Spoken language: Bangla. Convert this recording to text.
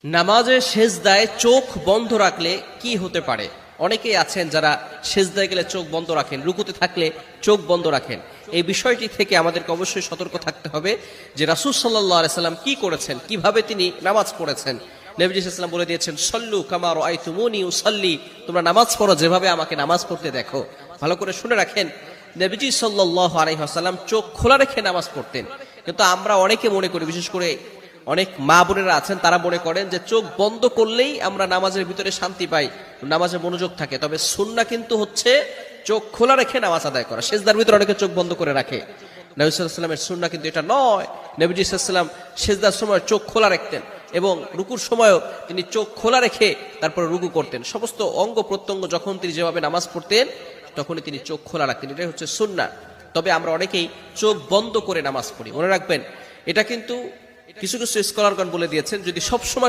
নামাজে সেজদায় চোখ বন্ধ রাখলে কি হতে পারে? অনেকেই আছেন যারা সেজদায় গেলে চোখ বন্ধ রাখেন, রুকুতে থাকলে চোখ বন্ধ রাখেন। এই বিষয়টি থেকে আমাদেরকে অবশ্যই সতর্ক থাকতে হবে যে রাসূল সাল্লাল্লাহু আলাইহি সাল্লাম কি করেছেন, কিভাবে তিনি নামাজ পড়েছেন। নবীজি সাল্লাল্লাহু আলাইহি ওয়াসাল্লাম বলে দিয়েছেন, সল্লু কামা রাআইতুমুনি উসাল্লি, তোমরা নামাজ পড়ো যেভাবে আমাকে নামাজ পড়তে দেখো। ভালো করে শুনে রাখেন, নবীজি সাল্লাল্লাহু আলাইহি ওয়াসাল্লাম চোখ খোলা রেখে নামাজ পড়তেন। কিন্তু আমরা অনেকে মনে করি, বিশেষ করে অনেক মা বোনেরা আছেন, তারা মনে করেন যে চোখ বন্ধ করলেই আমরা নামাজের ভিতরে শান্তি পাই, নামাজে মনোযোগ থাকে। তবে সুন্নাহ কিন্তু হচ্ছে চোখ খোলা রেখে নামাজ আদায় করা। সেজদার ভিতরে অনেকে চোখ বন্ধ করে রাখে, নবী সাল্লাল্লাহু আলাইহি ওয়াসাল্লামের সুন্নাহ কিন্তু এটা নয়। নবীজি সাল্লাল্লাহু আলাইহি ওয়াসাল্লাম সেজদার সময় চোখ খোলা রাখতেন এবং রুকুর সময়ও তিনি চোখ খোলা রেখে তারপরে রুকু করতেন। সমস্ত অঙ্গ প্রত্যঙ্গ যখন তিনি যেভাবে নামাজ পড়তেন তখনই তিনি চোখ খোলা রাখতেন। এটাই হচ্ছে সুন্নাহ। তবে আমরা অনেকেই চোখ বন্ধ করে নামাজ পড়ি। মনে রাখবেন, এটা কিন্তু কিছু কিছু স্কলারগণ বলে দিয়েছেন, যদি সবসময়